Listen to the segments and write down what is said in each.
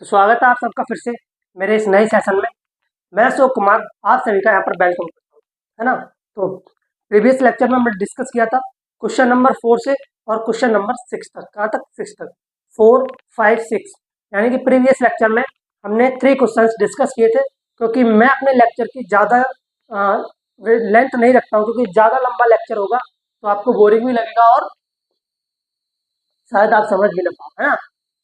तो स्वागत है आप सबका फिर से मेरे इस नए सेशन में। मैं अशोक कुमार आप सभी का यहाँ पर वेलकम करता हूँ, है ना। तो प्रीवियस लेक्चर में हमने डिस्कस किया था क्वेश्चन नंबर 4 से और क्वेश्चन नंबर 6 तक। कहाँ तक? 6 तक। 4, 5, 6 यानी कि प्रीवियस लेक्चर में हमने 3 क्वेश्चन डिस्कस किए थे। क्योंकि मैं अपने लेक्चर की ज़्यादा लेंथ नहीं रखता हूँ, क्योंकि ज़्यादा लंबा लेक्चर होगा तो आपको बोरिंग भी लगेगा और शायद आप समझ भी ना पाओ,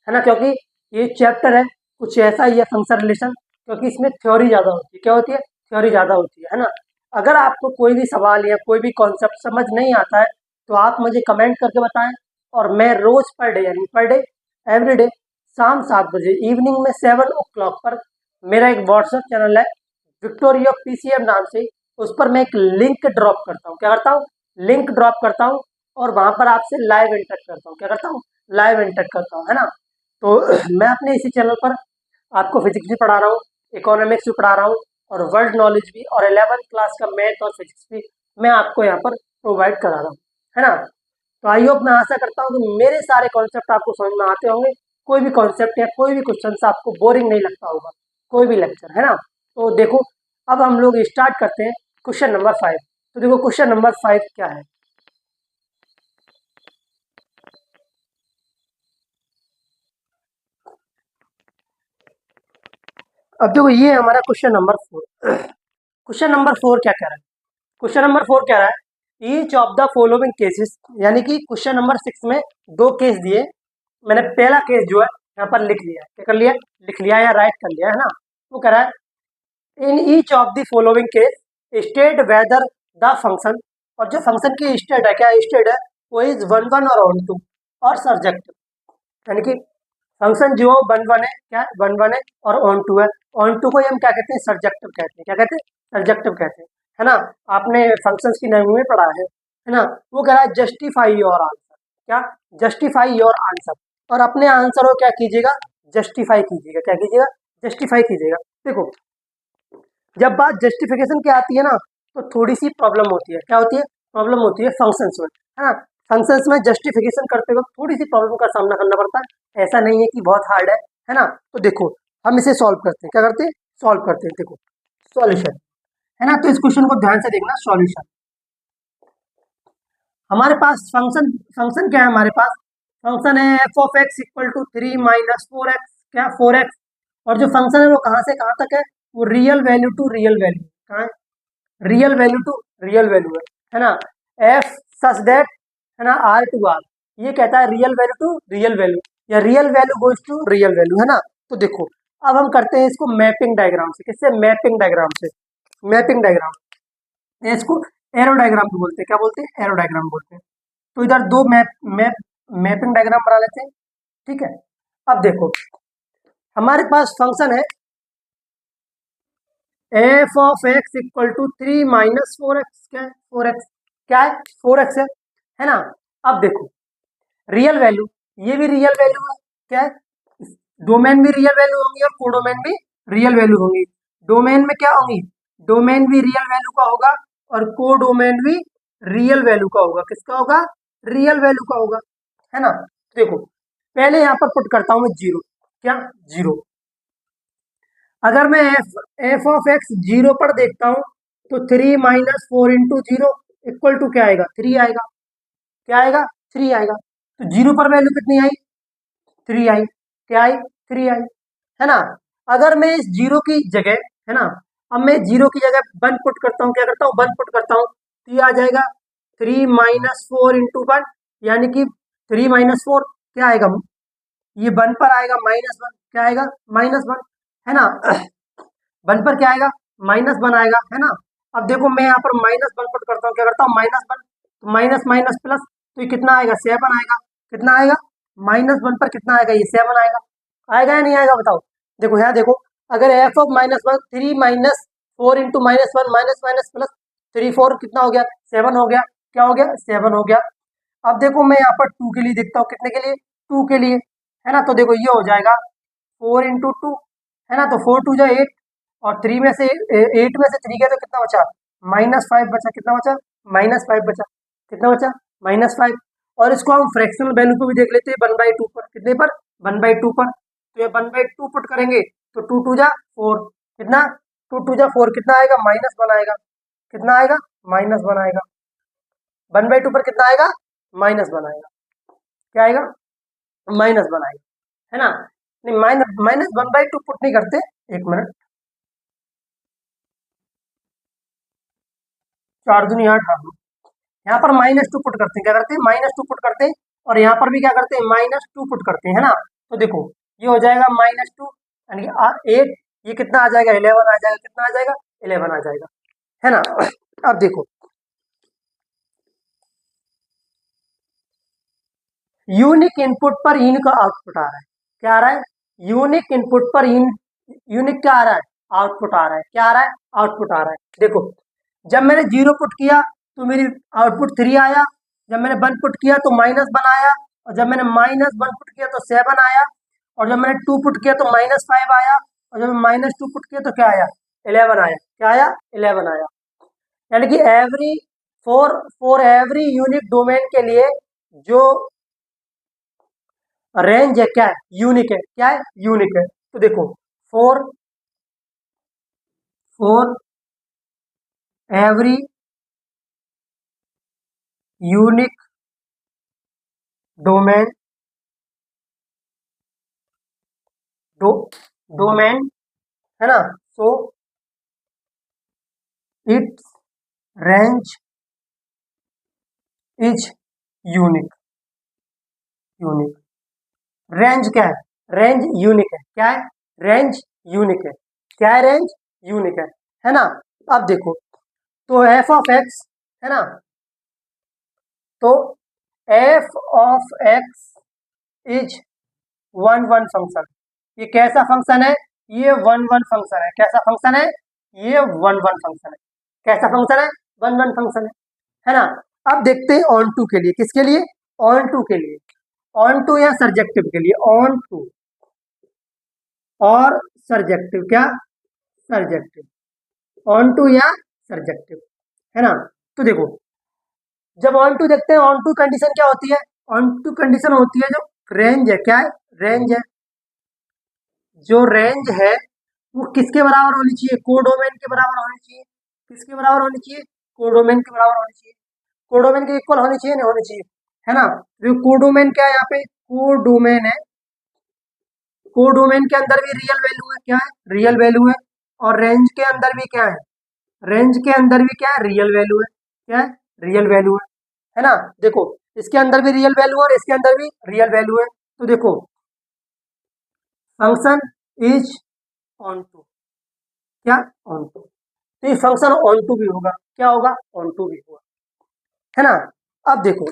है ना। क्योंकि ये चैप्टर है कुछ ऐसा ही है, फंक्शन रिलेशन। क्योंकि इसमें थ्योरी ज़्यादा होती है। क्या होती है? थ्योरी ज़्यादा होती है ना। अगर आपको कोई भी सवाल या कोई भी कॉन्सेप्ट समझ नहीं आता है तो आप मुझे कमेंट करके बताएं, और मैं रोज़ पर डे यानी पर डे एवरी डे शाम 7 बजे इवनिंग में 7 o'clock पर मेरा एक व्हाट्सएप चैनल है विक्टोरिया पीसीएम नाम से। उस पर मैं एक लिंक ड्रॉप करता हूँ। क्या करता हूँ? लिंक ड्रॉप करता हूँ और वहाँ पर आपसे लाइव इंटरेक्ट करता हूँ। क्या करता हूँ? लाइव इंटरेक्ट करता हूँ, है ना। तो मैं अपने इसी चैनल पर आपको फिजिक्स भी पढ़ा रहा हूँ, इकोनॉमिक्स भी पढ़ा रहा हूँ, और वर्ल्ड नॉलेज भी, और 11th क्लास का मैथ और फिजिक्स भी मैं आपको यहाँ पर प्रोवाइड करा रहा हूँ, है ना। तो आई होप, मैं आशा करता हूँ कि मेरे सारे कॉन्सेप्ट आपको समझ में आते होंगे। कोई भी कॉन्सेप्ट या कोई भी क्वेश्चन आपको बोरिंग नहीं लगता होगा, कोई भी लेक्चर, है ना। तो देखो, अब हम लोग स्टार्ट करते हैं क्वेश्चन नंबर 5। तो देखो क्वेश्चन नंबर 5 क्या है। अब देखो, ये है हमारा क्वेश्चन नंबर 4। क्वेश्चन नंबर 4 क्या कह रहा है? क्वेश्चन नंबर 4 कह रहा है each of the following cases, यानी कि क्वेश्चन नंबर 6 में 2 केस दिए। मैंने पहला केस जो है यहाँ पर लिख लिया। क्या कर लिया? लिख लिया या राइट कर लिया, है ना। वो कह रहा है in each of the following case state whether the function, और जो फंक्शन की स्टेट है, क्या स्टेट है, वो इज 1 1 और ऑन 2 और सब्जेक्ट, यानी कि फंक्शन जो 1 1 है, क्या 1 1 है और ऑन 2 है। ऑन 2 को ही हम क्या कहते हैं? सब्जेक्टिव कहते हैं। क्या कहते हैं? सब्जेक्टिव कहते हैं, है ना। आपने फंक्शंस की नाम में पढ़ा है ना। वो कह रहा है जस्टिफाई योर आंसर। क्या? Justify your answer. और अपने आंसर को क्या कीजिएगा? जस्टिफाई कीजिएगा। क्या कीजिएगा? जस्टिफाई कीजिएगा। देखो, जब बात जस्टिफिकेशन की आती है ना, तो थोड़ी सी प्रॉब्लम होती है। क्या होती है? प्रॉब्लम होती है फंक्शंस में, है ना। फंक्शंस में जस्टिफिकेशन करते वक्त थोड़ी सी प्रॉब्लम का सामना करना पड़ता है। ऐसा नहीं है कि बहुत हार्ड है ना। तो देखो, हम इसे सॉल्व करते हैं। क्या करते हैं? सॉल्व करते हैं। देखो, सॉल्यूशन, है ना। तो इस क्वेश्चन को ध्यान से देखना। सॉल्यूशन, हमारे पास फंक्शन फंक्शन क्या है? हमारे पास फंक्शन है f of x equal to 3 - 4x, क्या 4x। और जो फंक्शन है वो कहाँ से कहाँ तक है? वो real value to real value, कहाँ है? Real value to real value है ना। एफ सच दैट, है ना, आर टू आर, ये कहता है real value to real value, या real value goes to real value, है ना। तो देखो, अब हम करते हैं इसको मैपिंग डायग्राम से। किससे? मैपिंग डायग्राम से। मैपिंग डायग्राम, इसको एरो डायग्राम भी बोलते हैं। क्या बोलते हैं? एरो डायग्राम बोलते हैं। तो इधर दो मैपिंग डायग्राम बना लेते हैं। ठीक है। अब देखो, हमारे पास फंक्शन है f of x equal to 3 - 4x, क्या है? 4x, क्या है? 4x है ना। अब देखो, रियल वैल्यू, ये भी रियल वैल्यू है। क्या है? डोमेन भी रियल वैल्यू होंगी और कोडोमेन भी रियल वैल्यू होंगी। डोमेन में क्या होंगी? डोमेन भी रियल वैल्यू का होगा और कोडोमेन भी रियल वैल्यू का होगा। किसका होगा? रियल वैल्यू का होगा, है ना। देखो, पहले यहाँ पर पुट करता हूं मैं जीरो। क्या? जीरो। अगर मैं एफ ऑफ एक्स जीरो पर देखता हूं तो 3 - 4 × 0 इक्वल टू क्या आएगा? 3 आएगा। क्या आएगा? 3 आएगा। तो जीरो पर वैल्यू कितनी आई? 3 आई। क्या आई? 3 आई, है ना। अगर मैं इस जीरो की जगह, है ना, अब मैं जीरो की जगह 1 पुट करता हूँ। क्या करता हूँ? 1 पुट करता हूँ तो ये आ जाएगा 3 - 4 × 1, यानी कि 3 - 4 क्या आएगा? ये 1 पर आएगा -1। क्या आएगा? -1, है ना। 1 पर क्या आएगा? -1 आएगा, है ना। अब देखो, मैं यहाँ पर -1 पुट करता हूँ। क्या करता हूँ? -1, तो माइनस माइनस प्लस, तो ये कितना आएगा? 7 आएगा। कितना आएगा? -1 पर कितना आएगा? ये 7 आएगा। आएगा या नहीं आएगा? बताओ। देखो यहाँ देखो, अगर एफ ऑफ -1 3 - 4 × -1 माइनस प्लस 3 4 कितना हो गया? 7 हो गया। क्या हो गया? 7 हो गया। अब देखो, मैं यहाँ पर 2 के लिए देखता हूँ। कितने के लिए? 2 के लिए, है ना। तो देखो, ये हो जाएगा 4 × 2, है ना। तो 4 × 2 = 8, और 3 में से 8 में से 3 गया तो कितना बचा? -5 बचा। कितना बचा? -5 बचा। कितना बचा? -5। और इसको हम फ्रैक्शनल वैल्यू को भी देख लेते हैं 1/2 पर। कितने पर? 1/2 पर। तो ये 1/2 पुट करेंगे तो 2 2 जा 4, कितना 2 2 जा 4, कितना आएगा -1 आएगा, कितना आएगा -1 आएगा। 1/2 पर कितना आएगा -1 आएगा, क्या आएगा -1 आएगा, है ना। नहीं -1/2 पुट नहीं करते, एक मिनट, 4 दूनी 8, यहाँ पर -2 पुट करते हैं, क्या करते हैं -2 पुट करते हैं, और यहाँ पर भी क्या करते हैं -2 पुट करते हैं, है ना। तो देखो ये हो जाएगा -2 यानी 8, ये कितना आ जाएगा 11 आ जाएगा, कितना आ जाएगा 11 आ जाएगा, है ना। अब देखो यूनिक इनपुट पर इन का आउटपुट आ रहा है, क्या आ रहा है यूनिक इनपुट पर इन, यूनिक क्या आ रहा है आउटपुट आ रहा है, क्या आ रहा है आउटपुट आ रहा है। देखो जब मैंने 0 पुट किया तो मेरी आउटपुट 3 आया, जब मैंने 1 पुट किया तो -1 आया, और जब मैंने -1 पुट किया तो 7 आया, और जब मैंने 2 पुट किया तो -5 आया, और जब मैं -2 पुट किया तो क्या आया 11 आया, क्या आया 11 आया। यानी कि every for every unique domain के लिए जो रेंज है क्या है यूनिक है, क्या है यूनिक है। तो देखो for every unique domain domain, है ना, so it's range is unique, unique range क्या है रेंज यूनिक है, क्या है रेंज यूनिक है, क्या है रेंज यूनिक है ना। अब देखो तो एफ ऑफ एक्स, है ना, तो F of X is 1 1 function, ये कैसा फंक्शन है ये 1 1 फंक्शन है, कैसा फंक्शन है ये 1 1 फंक्शन है, कैसा फंक्शन है 1 1 फंक्शन है ना। अब देखते हैं ऑन टू के लिए, किसके लिए ऑन टू के लिए, ऑन टू या सर्जेक्टिव के लिए, ऑन टू और सर्जेक्टिव, क्या सर्जेक्टिव, ऑन टू या सर्जेक्टिव, है ना। तो देखो जब ऑन टू देखते हैं ऑन टू कंडीशन क्या होती है, ऑन टू कंडीशन होती है जो रेंज है, क्या है रेंज है, जो रेंज है वो किसके बराबर होनी चाहिए कोडोमेन के बराबर होनी चाहिए, किसके बराबर होनी चाहिए कोडोमेन के बराबर होनी चाहिए, कोडोमेन के इक्वल होनी चाहिए नहीं होनी चाहिए, है ना। तो कोडोमेन क्या है यहाँ पे कोडोमेन है, कोडोमेन के अंदर भी रियल वैल्यू है, क्या है रियल वैल्यू है, और रेंज के अंदर भी क्या है रेंज के अंदर भी क्या है रियल वैल्यू है, क्या है रियल वैल्यू है ना। देखो इसके अंदर भी रियल वैल्यू है और इसके अंदर भी रियल वैल्यू है। तो देखो फंक्शन इज ऑन टू, क्या ऑन टू, तो ये फंक्शन ऑन टू भी होगा, क्या होगा ऑन टू भी होगा, है ना। अब देखो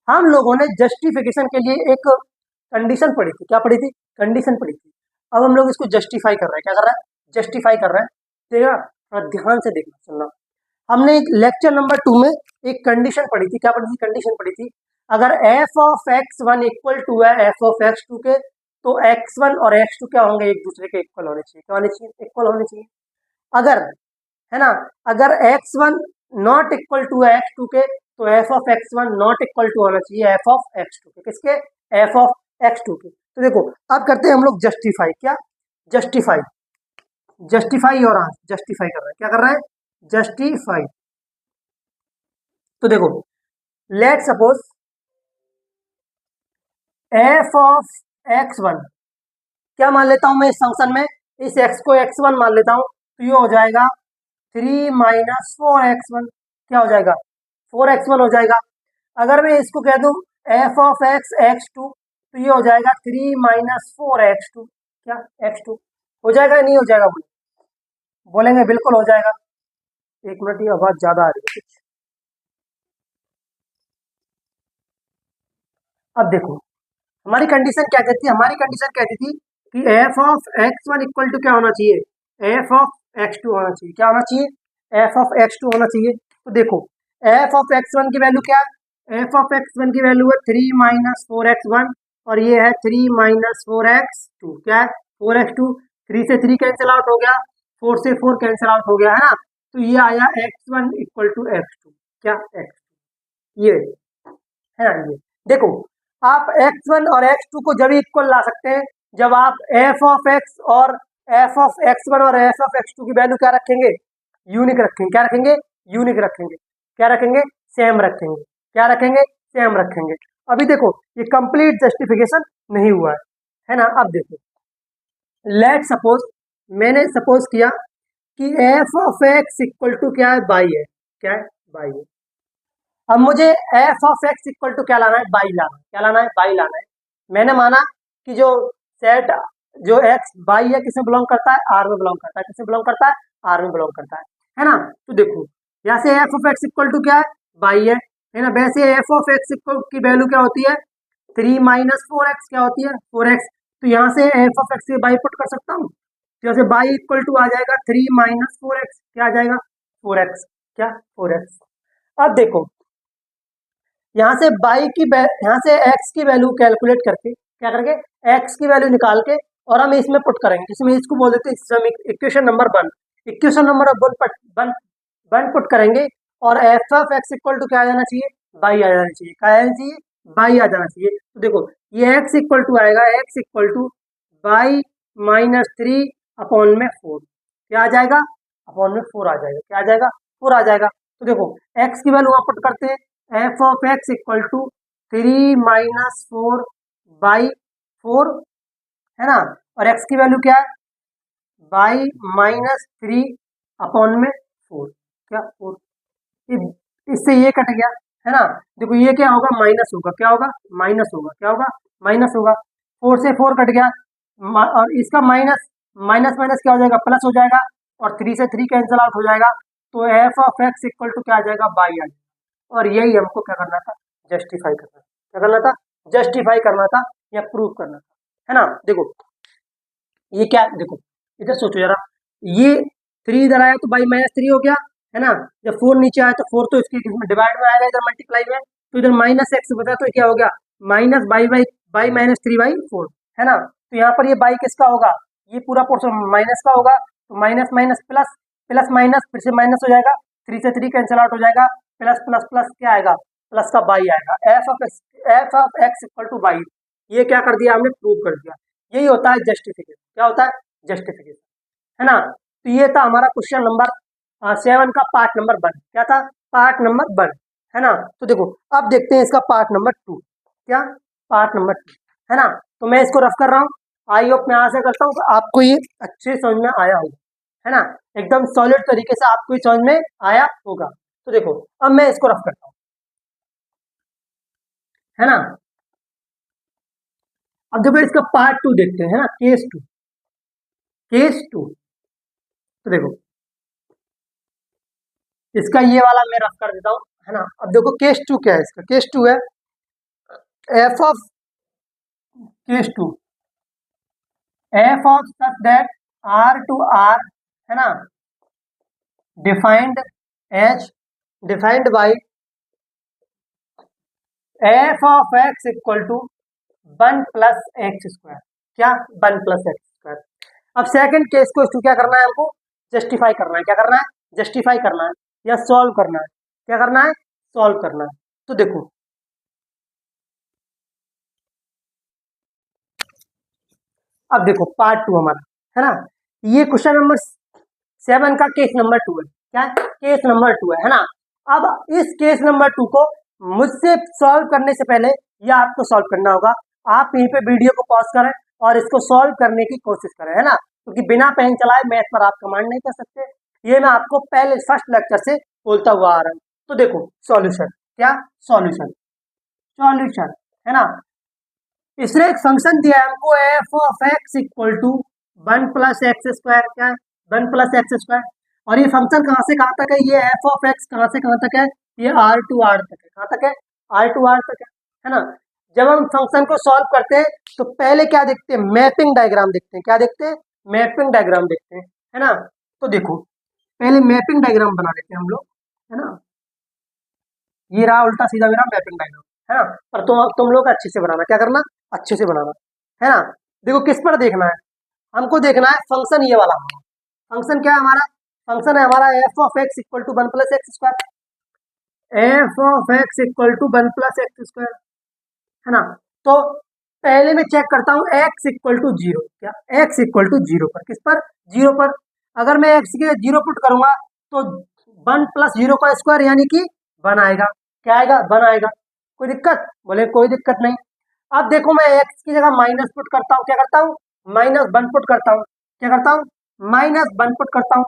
हम लोगों ने जस्टिफिकेशन के लिए एक कंडीशन पढ़ी थी, क्या पढ़ी थी कंडीशन पढ़ी थी। अब हम लोग इसको जस्टिफाई कर रहे हैं, क्या कर रहा है जस्टिफाई कर रहे हैं, देखा थोड़ा ध्यान से देखना सुनना। हमने लेक्चर नंबर 2 में एक कंडीशन पढ़ी थी, क्या पढ़ी थी कंडीशन पढ़ी थी, अगर f of x one equal to है एफ ऑफ एक्स टू के, तो x1 और x2 क्या होंगे एक दूसरे के इक्वल होने चाहिए, क्या होने चाहिए इक्वल होने चाहिए। अगर, है ना, अगर x1 नॉट इक्वल टू है x2 के, तो f of x1 not equal to होना चाहिए f ऑफ x2 के, किसके f ऑफ x2 के। तो देखो अब करते हैं हम लोग जस्टिफाई, क्या जस्टिफाई, जस्टिफाई और जस्टिफाई कर रहे हैं, क्या कर रहे हैं जस्टिफाई। तो देखो let suppose F of x1, क्या मान लेता हूं मैं इस फंक्शन में, इस x को x1 मान लेता हूं, तो ये हो जाएगा 3 माइनस 4x1, क्या हो जाएगा 4x1 हो जाएगा। अगर मैं इसको कह दूं एफ ऑफ एक्स x2, तो ये हो जाएगा 3 माइनस 4x2, क्या x2 हो जाएगा नहीं हो जाएगा बोलेंगे बिल्कुल हो जाएगा। एक मिनट ये आवाज ज्यादा आ रही है कुछ। अब देखो हमारी कंडीशन क्या कहती है, हमारी कंडीशन कहती थी कि f of x1 equal to क्या होना चाहिए एफ ऑफ x2 होना चाहिए, क्या होना चाहिए एफ ऑफ x2 होना चाहिए। तो देखो एफ ऑफ x1 की वैल्यू क्या है, एफ ऑफ x1 की वैल्यू है 3 माइनस 4x1, और ये है 3 माइनस 4x2, क्या है 4x2, 3 से 3 कैंसिल आउट हो गया, 4 से 4 कैंसिल आउट हो गया, है ना। तो ये आया x1 इक्वल टू x2, क्या x2, ये है ना। ये देखो आप x1 और x2 को जब इक्वल ला सकते हैं जब आप एफ ऑफ एक्स और एफ ऑफ एक्स वन और एफ ऑफ एक्स टू की वैल्यू क्या रखेंगे, यूनिक रखेंगे। क्या रखेंगे, यूनिक रखेंगे। क्या रखेंगे, सेम रखेंगे। क्या रखेंगे, सेम रखेंगे। अभी देखो ये कंप्लीट जस्टिफिकेशन नहीं हुआ है ना। अब देखो लेट सपोज, मैंने सपोज किया कि f of x equal to क्या है, बाई है। क्या है, बाई है। अब मुझे f of x equal to क्या लाना है, बाई लाना है। क्या लाना है, बाई लाना है। मैंने माना कि जो सेट जो एक्स बाई है किसमें बिलोंग करता है, आर में बिलोंग करता है। किसमें बिलोंग करता है, आर में बिलोंग करता है ना। तो देखो यहाँ से f of x equal to क्या है, बाई है ना। वैसे एफ ऑफ एक्स इक्वल की वैल्यू क्या होती है, 3 - 4x क्या होती है, 4x। तो यहाँ से एफ ऑफ एक्स से बाई पुट कर सकता हूँ। तो यहाँ से बाई इक्वल टू आ जाएगा 3 - 4x। क्या आ जाएगा, 4x। क्या, 4x। अब देखो यहाँ से यहाँ से x की वैल्यू कैलकुलेट करके, क्या करके, x की वैल्यू निकाल के और हम इसमें पुट करेंगे, जिसमें इसको बोल देते हैं equation number 1। Equation number 1 put करेंगे और f of x equal to क्या आ जाना चाहिए, बाई आ जाना चाहिए। क्या आ जाना चाहिए, बाई आ जाना चाहिए। तो देखो ये x इक्वल टू आएगा, x इक्वल टू बाई -3/4। क्या आ जाएगा, अपॉन में 4 आ जाएगा। क्या आ जाएगा, 4 आ जाएगा। तो देखो x की वैल्यू वहां पुट करते हैं, f of x equal to 3 - 4/4 है ना। और x की वैल्यू क्या है, बाई -3/4। क्या, 4। इससे ये कट गया है ना। देखो ये क्या होगा, माइनस होगा। क्या होगा, माइनस होगा। क्या होगा, माइनस होगा। 4 से 4 कट गया, और इसका माइनस माइनस माइनस क्या हो जाएगा, प्लस हो जाएगा। और 3 से 3 कैंसिल आउट हो जाएगा। तो F of x equal to क्या आ जाएगा, बाई आ जाएगा। और यही हमको क्या करना था, जस्टिफाई करना। क्या करना था, जस्टिफाई करना था या प्रूव करना था, है ना। देखो ये क्या, देखो इधर सोचो जरा, ये 3 इधर आया तो बाई -3 हो गया, है ना। जब 4 नीचे आया तो 4 तो इसके डिवाइड में आएगा, इधर मल्टीप्लाई में। तो इधर -x बचा तो क्या हो गया, माइनस बाई -3/4 है ना। तो यहाँ पर ये बाई किसका होगा, ये पूरा पोर्शन माइनस का होगा। तो minus minus plus, plus minus फिर से माइनस हो जाएगा, 3 से 3 कैंसिल आउट हो जाएगा, प्लस प्लस प्लस क्या आएगा, प्लस का बाई आएगा। F of x equal two by. ये क्या कर दिया हमने, प्रूव कर दिया। यही होता है जस्टिफिकेशन। क्या होता है, जस्टिफिकेशन, है ना। तो ये था हमारा क्वेश्चन नंबर 7 का पार्ट नंबर 1। क्या था, पार्ट नंबर 1, है ना। तो देखो अब देखते हैं इसका पार्ट नंबर 2। क्या, पार्ट नंबर 2, है ना। तो मैं इसको रफ कर रहा हूँ। आई होप मैं आशा करता हूँ कि आपको ये अच्छे समझ में आया होगा, है ना। एकदम सॉलिड तरीके से आपको ये समझ में आया होगा। तो देखो अब मैं इसको रफ करता हूँ, है ना। अब देखो इसका पार्ट 2 देखते हैं, है ना, केस 2। केस 2, तो देखो इसका ये वाला मैं रफ कर देता हूँ, है ना। अब देखो केस 2 क्या है, इसका केस 2 है f of case 2 f of such that R to R, है ना, defined h defined by f of x equal to 1 + x²। क्या, 1 + x²। अब सेकंड केस को क्या करना है, हमको जस्टिफाई करना है। क्या करना है, जस्टिफाई करना है या सॉल्व करना है। क्या करना है, सॉल्व करना है। तो देखो अब देखो पार्ट 2 हमारा, है ना। ये क्वेश्चन नंबर 7 का केस नंबर 2 है। क्या, केस नंबर 2 है ना। अब इस केस नंबर 2 को मुझसे सॉल्व करने से पहले या आपको सॉल्व करना होगा। आप यहीं पे वीडियो को पॉज करें और इसको सॉल्व करने की कोशिश करें, है ना। क्योंकि बिना पेन चलाए मैथ पर आप कमांड नहीं कर सकते। ये मैं आपको पहले फर्स्ट लेक्चर से बोलता हुआ आ रहा हूँ। तो देखो सॉल्यूशन, क्या, सॉल्यूशन, सॉल्यूशन, है ना। इसने एक फंक्शन दिया है हमको f of x equal to 1 + x²। क्या है, 1 + x²। और ये फंक्शन कहाँ से कहाँ तक है, ये एफ ऑफ एक्स कहाँ से कहाँ तक है, ये आर टू आर तक है। कहाँ तक है, आर टू आर तक है ना। जब हम फंक्शन को सॉल्व करते हैं तो पहले क्या देखते हैं, मैपिंग डायग्राम देखते हैं। क्या देखते हैं, मैपिंग डायग्राम देखते हैं, है ना। तो देखो पहले मैपिंग डायग्राम बना लेते हैं हम लोग, है ना। ये रहा उल्टा सीधा मेरा मैपिंग डायग्राम, है ना। पर तुम लोग अच्छे से बनाना। क्या करना, अच्छे से बनाना, है ना। देखो किस पर देखना है, हमको देखना है फंक्शन ये वाला हमारा। फंक्शन क्या है हमारा, फंक्शन है हमारा f of x equal to 1 + x²। F of x equal to 1 + x², है ना। तो पहले मैं चेक करता हूँ x इक्वल टू जीरो, क्या x इक्वल टू जीरो पर, किस पर, जीरो पर। अगर मैं x के जीरो पुट करूंगा तो 1 प्लस जीरो का स्क्वायर यानी कि 1 आएगा, क्या आएगा, 1 आएगा। कोई दिक्कत, बोले कोई दिक्कत नहीं। अब देखो मैं x की जगह माइनस पुट करता हूँ, क्या करता हूँ, -1 पुट करता हूँ, क्या करता हूँ, -1 पुट करता हूँ।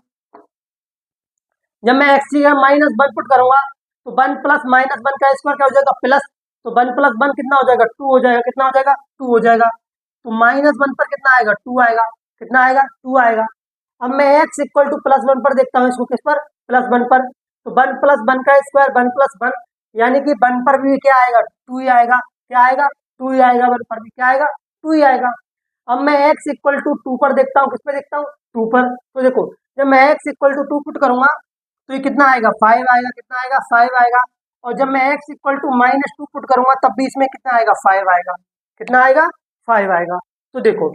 जब मैं x की जगह -1 पुट करूंगा तो 1 प्लस -1 का स्क्वायर क्या हो जाएगा, प्लस, तो 1 प्लस 1 कितना हो जाएगा, 2 हो जाएगा, कितना हो जाएगा, 2 हो जाएगा। तो -1 पर कितना आएगा, 2 आएगा, कितना आएगा, 2 आएगा। अब मैं x इक्वल टू +1 पर देखता हूँ, इसको किस पर, +1 पर। तो 1 प्लस 1 का स्क्वायर 1 प्लस 1 यानी कि 1 पर भी क्या आएगा, 2 ही आएगा, क्या आएगा, 2 ही आएगा, 1 पर भी क्या आएगा, 2 ही आएगा। अब मैं x इक्वल टू 2 पर देखता हूँ, किस पर देखता हूँ, 2 पर। तो देखो जब मैं x इक्वल टू 2 पुट करूंगा तो ये कितना आएगा, 5 आएगा, कितना आएगा, 5 आएगा। और जब मैं x इक्वल टू -2 पुट करूंगा तब भी इसमें कितना आएगा, 5 आएगा, कितना आएगा, 5 आएगा। तो देखो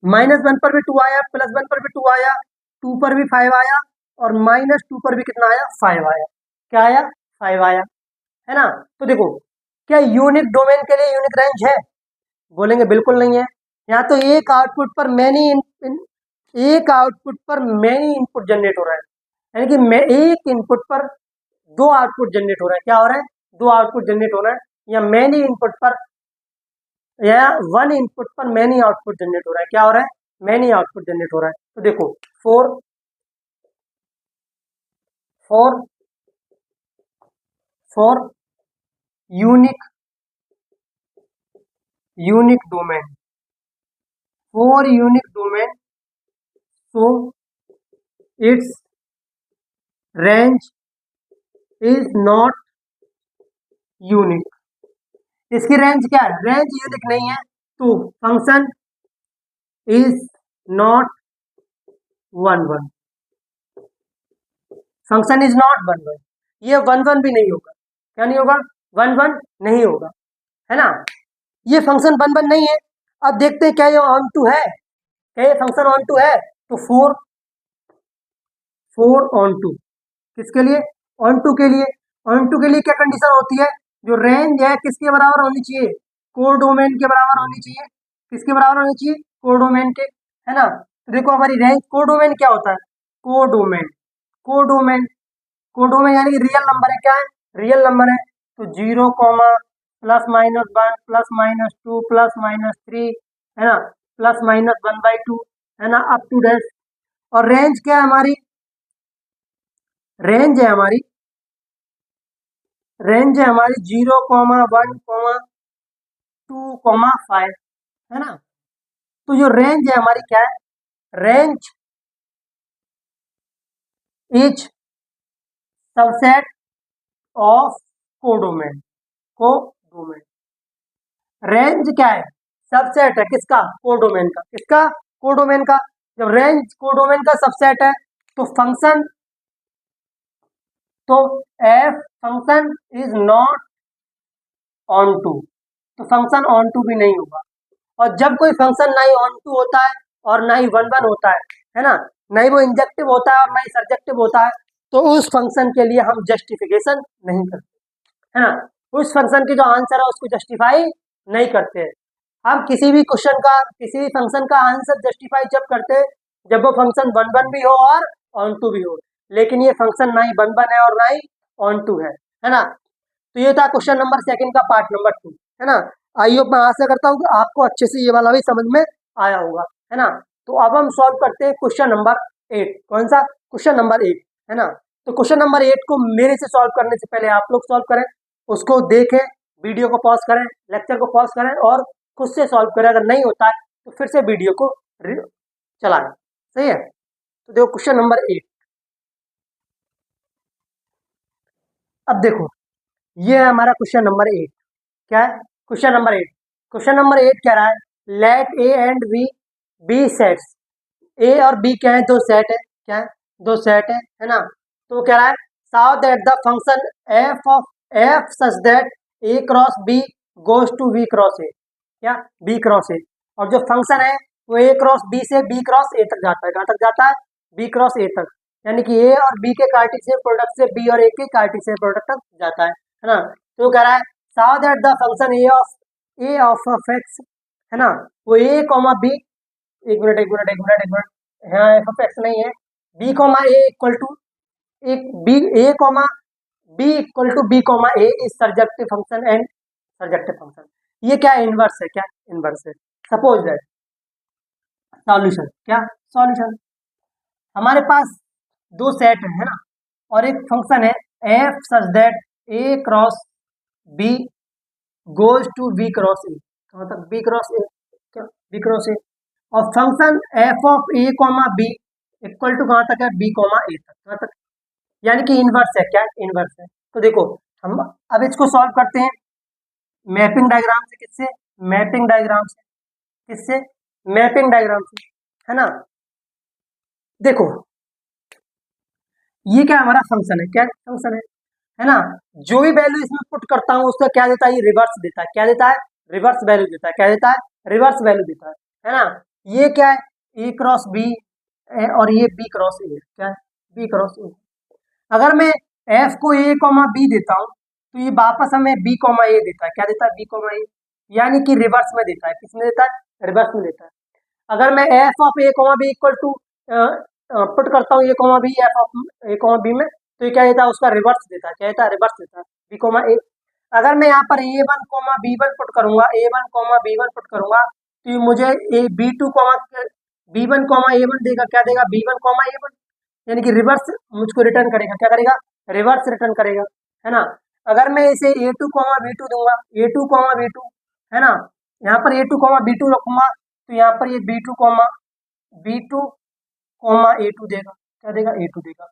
-1 पर भी 2 आया, +1 पर भी 2 आया, 2 पर भी 5 आया, और -2 पर भी कितना आया, 5 आया, क्या आया, 5 आया, है ना। तो देखो क्या यूनिक डोमेन के लिए यूनिक रेंज है, बोलेंगे बिल्कुल नहीं है। यहाँ तो एक आउटपुट पर मैनी इनपुट जनरेट हो रहा है, यानी कि मैं एक इनपुट पर 2 आउटपुट जनरेट हो रहा है, क्या हो रहा है, 2 आउटपुट जनरेट हो रहा है। या मैनी इनपुट पर, या 1 इनपुट पर मैनी आउटपुट जनरेट हो रहा है, क्या हो रहा है, मैनी आउटपुट जनरेट हो रहा है। तो देखो 4 4 4 unique domain, 4 unique domain, so its range is not unique. इसकी रेंज क्या है, रेंज यूनिक नहीं है, तो function is not 1 1, function is not 1 1, ये 1 1 भी नहीं होगा, क्या नहीं होगा, 1 1 नहीं होगा, है ना। ये फंक्शन 1 1 नहीं है। अब देखते हैं क्या ये ऑन टू है, क्या ये फंक्शन ऑन टू है। तो 4 ऑन टू, किसके लिए, ऑन टू के लिए। ऑन टू के लिए क्या कंडीशन होती है, जो रेंज है किसके बराबर होनी चाहिए, कोडोमेन के बराबर होनी चाहिए, किसके बराबर होनी चाहिए, कोडोमेन के, है ना। तो देखो हमारी रेंज, कोडोमेन क्या होता है, कोडोमेन, कोडोमेन, कोडोमेन यानी कि रियल नंबर है, क्या है, रियल नंबर है। तो 0, +-1 +-2 +-3, है ना, +-1/2, है ना, अप टू डैश। और रेंज क्या है हमारी, रेंज है हमारी, रेंज है हमारी 0, 1, 2, 5, है ना। तो जो रेंज है हमारी क्या है, range is subset of codomain, codomain, range क्या है, सबसेट है किसका, कोडोमेन का, किसका, कोडोमेन का। जब रेंज कोडोमेन का सबसेट है तो फंक्शन, तो f function is not onto, तो फंक्शन ऑन टू भी नहीं होगा। और जब कोई फंक्शन ना ही ऑन टू होता है और ना ही 1 1 होता है ना, ना ही वो इंजेक्टिव होता है और ना ही सर्जेक्टिव होता है, तो उस फंक्शन के लिए हम जस्टिफिकेशन नहीं करते, है ना। उस फंक्शन के जो आंसर है उसको जस्टिफाई नहीं करते हैं। हम किसी भी क्वेश्चन का, किसी भी फंक्शन का आंसर जस्टिफाई जब करते हैं जब वो फंक्शन 1 1 भी हो और ऑन टू भी हो, लेकिन ये फंक्शन ना ही 1 1 है और ना ही ऑन टू है ना। तो ये था क्वेश्चन नंबर 2 का पार्ट नंबर 2, है ना। आई होप, मैं आशा करता हूँ कि आपको अच्छे से ये वाला भी समझ में आया होगा, है ना। तो अब हम सॉल्व करते हैं क्वेश्चन नंबर 8, कौन सा, क्वेश्चन नंबर 8, है ना। तो क्वेश्चन नंबर 8 को मेरे से सॉल्व करने से पहले आप लोग सॉल्व करें, उसको देखें, वीडियो को पॉज करें, लेक्चर को पॉज करें और खुद से सॉल्व करें। अगर नहीं होता है तो फिर से वीडियो को चलाएं, सही है। तो देखो क्वेश्चन नंबर 8, अब देखो ये है हमारा क्वेश्चन नंबर 8, क्या है, क्वेश्चन नंबर 8, क्वेश्चन नंबर 8 कह रहा है let A and B sets, A और बी क्या है, दो सेट है, क्या है, दो सेट है ना। तो कह रहा है show that the function F of f such that A cross B goes to B cross A, क्या, बी क्रॉस ए। और जो फंक्शन है वो ए क्रॉस बी से बी क्रॉस ए तक जाता है, कहाँ तक जाता है, बी क्रॉस ए तक, यानी कि ए और बी के कार्टेशियन प्रोडक्ट से बी और ए के कार्टेशियन प्रोडक्ट तक जाता है ना। तो कह रहा है show that the function A of F X, है ना, वो ए कॉमा बी, एक मिनट, हाँ एफ ऑफ एक्स नहीं है, B comma A equal to एक B, A comma B equal to B comma A is surjective function and surjective function. ये क्या इनवर्स है, क्या इनवर्स है। सपोज दैट सॉल्यूशन, क्या सॉल्यूशन, हमारे पास दो सेट है ना, और एक फंक्शन है f such that A cross B goes to B cross A, मतलब बी क्रॉस ए, क्या बी क्रॉस ए, और function F of A comma B equal to कहाँ तक है, बी कॉमा ए तक, कहाँ तक, यानी कि इनवर्स है, क्या इनवर्स है। तो देखो हम अब इसको सॉल्व करते हैं मैपिंग डायग्राम से, किससे, मैपिंग डायग्राम से, किससे, मैपिंग डायग्राम से, है ना। देखो ये क्या हमारा फंक्शन है, क्या फंक्शन है ना, जो भी वैल्यू इसमें पुट करता हूँ उसका क्या देता है, ये रिवर्स देता है, क्या देता है, रिवर्स वैल्यू देता है, क्या देता है, रिवर्स वैल्यू देता है ना। ये क्या है, ए क्रॉस बी और ये बी क्रॉस ए, क्या है, बी क्रॉस ए। अगर मैं एफ को ए कॉमा बी देता हूँ तो ये वापस हमें बी कॉमा ए देता है, क्या देता है, बी कॉमा ए, यानी कि रिवर्स में देता है, किसमें देता है, रिवर्स में देता है। अगर मैं F of A comma B equal to put करता हूँ A comma B, F of A comma B में, तो ये क्या देता है, उसका रिवर्स देता है, क्या देता है, रिवर्स देता है, बी कॉमा ए। अगर मैं यहाँ पर A one comma B one put करूंगा, A one comma B one put करूंगा, तो ये मुझे A B two comma B one comma A one देगा, क्या देगा, B one comma A one, यानी कि रिवर्स मुझको रिटर्न करेगा, क्या करेगा, रिवर्स रिटर्न करेगा, है ना। अगर मैं इसे A two comma B two दूंगा, A two comma B two, है ना, यहाँ पर A two comma B two रखूंगा, तो यहाँ पर ये B two comma A two देगा, क्या देगा, ए टू देगा।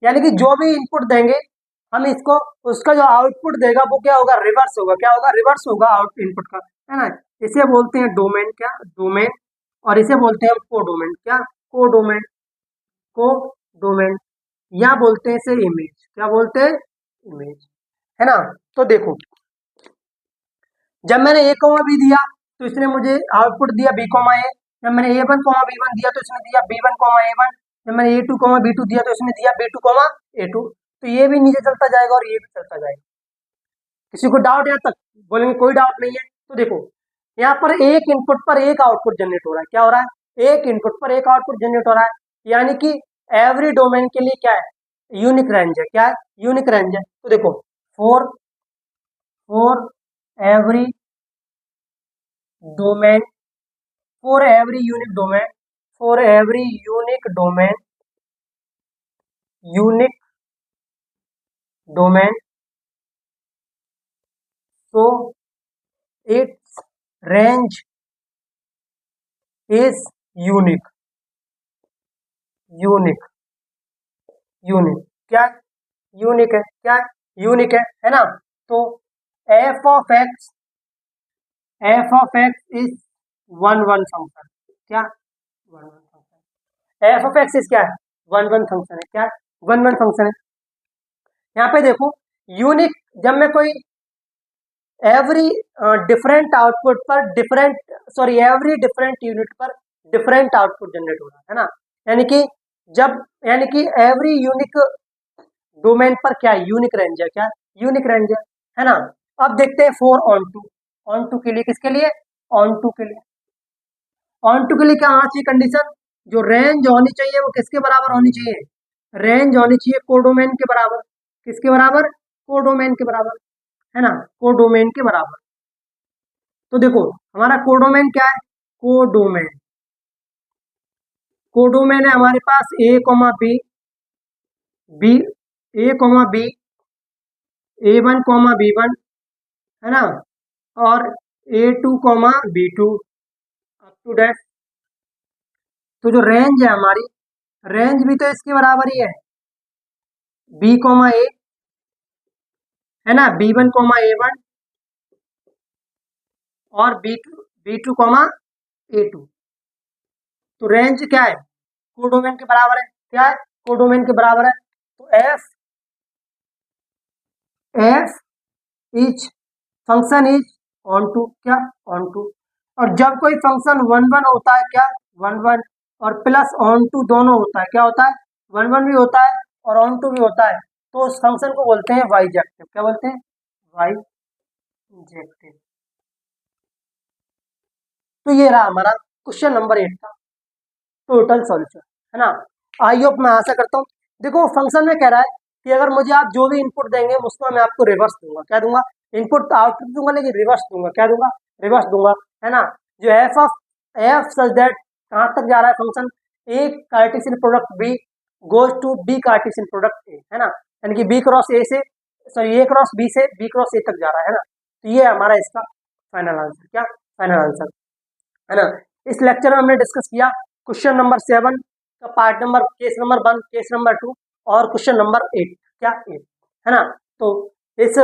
यानी कि जो भी इनपुट देंगे हम इसको, उसका जो आउटपुट देगा वो क्या होगा, रिवर्स होगा, क्या होगा, रिवर्स होगा आउट इनपुट का, है ना। इसे बोलते हैं डोमेन, क्या डोमेन, और इसे बोलते हैं को डोमेन, क्या को डोमेन, को डोमेन, या बोलते हैं इसे इमेज, क्या बोलते हैं, इमेज, है ना। तो देखो जब मैंने ए कॉमा बी दिया तो इसने मुझे आउटपुट दिया बी कॉमा ए, जब मैंने A one comma B one दिया तो इसने दिया B one comma A one, जब मैंने A two comma B two दिया तो इसने दिया B two comma A two. तो ये भी नीचे चलता जाएगा और ये भी चलता जाएगा। किसी को डाउट यहाँ तक, बोलेंगे कोई डाउट नहीं है। तो देखो यहाँ पर एक इनपुट पर एक आउटपुट जनरेट हो रहा है, क्या हो रहा है, एक इनपुट पर एक आउटपुट जनरेट हो रहा है, यानी कि एवरी डोमेन के लिए क्या है, यूनिक रेंज है, क्या है, यूनिक रेंज है। तो देखो for for every domain, for every unique domain, for every unique domain, unique domain, so its range is unique, unique, unique, क्या यूनिक है, क्या यूनिक है ना। तो F of X, F of X is one one function, क्या one one function, F of X is क्या है, one one function है, क्या वन वन फंक्शन है। यहाँ पे देखो यूनिक, जब मैं कोई एवरी डिफरेंट आउटपुट पर different, sorry every different unit पर डिफरेंट आउटपुट जनरेट हो रहा है ना, यानी कि जब, यानी कि एवरी यूनिक डोमेन पर क्या यूनिक रेंज है, क्या यूनिक रेंज है ना। अब देखते हैं for onto, onto के लिए, किसके लिए, ऑन टू के लिए, ऑन टू के लिए क्या होना चाहिए कंडीशन, जो रेंज होनी चाहिए वो किसके बराबर होनी चाहिए, रेंज होनी चाहिए कोडोमेन के बराबर, किसके बराबर, कोडोमेन के बराबर, है ना, कोडोमेन के बराबर। तो देखो हमारा कोडोमेन क्या है, कोडोमेन, कोडोमेन है हमारे पास A comma B, B A comma B, A one comma B one, है ना, और A two comma B two up to date. तो जो रेंज है हमारी, रेंज भी तो इसके बराबर ही है, बी कॉमा ए, है ना, B one comma A one और B two comma A two. तो रेंज क्या है, कोडोमेन के बराबर है, क्या है, कोडोमेन के बराबर है। तो f f each function is onto, क्या ऑन टू। और जब कोई फंक्शन वन वन होता है, क्या वन वन, और प्लस ऑन टू दोनों होता है, क्या होता है, वन वन भी होता है और ऑन टू भी होता है, तो उस फंक्शन को बोलते हैं वाई जेक्टिव, क्या बोलते हैं, वाई इंजेक्टिव। तो ये रहा हमारा क्वेश्चन नंबर 8 का टोटल सॉल्यूशन, है ना। आई होप मैं आशा करता हूँ। देखो फंक्शन में कह रहा है कि अगर मुझे आप जो भी इनपुट देंगे उसको मैं आपको रिवर्स दूंगा, क्या दूंगा, इनपुट तो आउटपुट दूंगा लेकिन रिवर्स दूंगा, क्या दूंगा, रिवर्स दूंगा, है ना। जो एफ सच दैट कहाँ तक जा रहा है function, A Cartesian product B goes to B Cartesian product A, है ना, यानी कि बी क्रॉस ए से, सॉरी ए क्रॉस बी से बी क्रॉस ए तक जा रहा है ना। तो ये हमारा इसका फाइनल आंसर, क्या फाइनल आंसर, है ना। इस लेक्चर में हमने डिस्कस किया क्वेश्चन नंबर 7 का part number, case number 1, case number 2 और क्वेश्चन नंबर 8, क्या 8, है ना। तो इस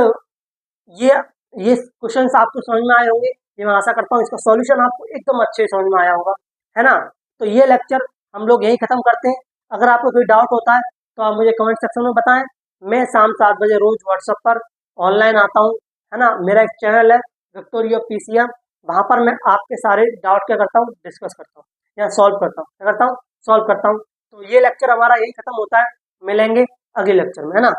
ये ये क्वेश्चंस आपको समझ में आए होंगे, ये मैं आशा करता हूँ। इसका सॉल्यूशन आपको एकदम अच्छे समझ में आया होगा, है ना। तो ये लेक्चर हम लोग यहीं खत्म करते हैं। अगर आपको कोई डाउट होता है तो आप मुझे कमेंट सेक्शन में बताएं। मैं शाम 7 बजे रोज व्हाट्सएप पर ऑनलाइन आता हूँ, है ना। मेरा एक चैनल है विक्टोरिया पीसीएम, वहाँ पर मैं आपके सारे डाउट क्या करता हूँ, डिस्कस करता हूँ या सॉल्व करता हूँ, क्या करता हूँ, सॉल्व करता हूँ। तो ये लेक्चर हमारा यही खत्म होता है, मिलेंगे अगले लेक्चर में, है ना।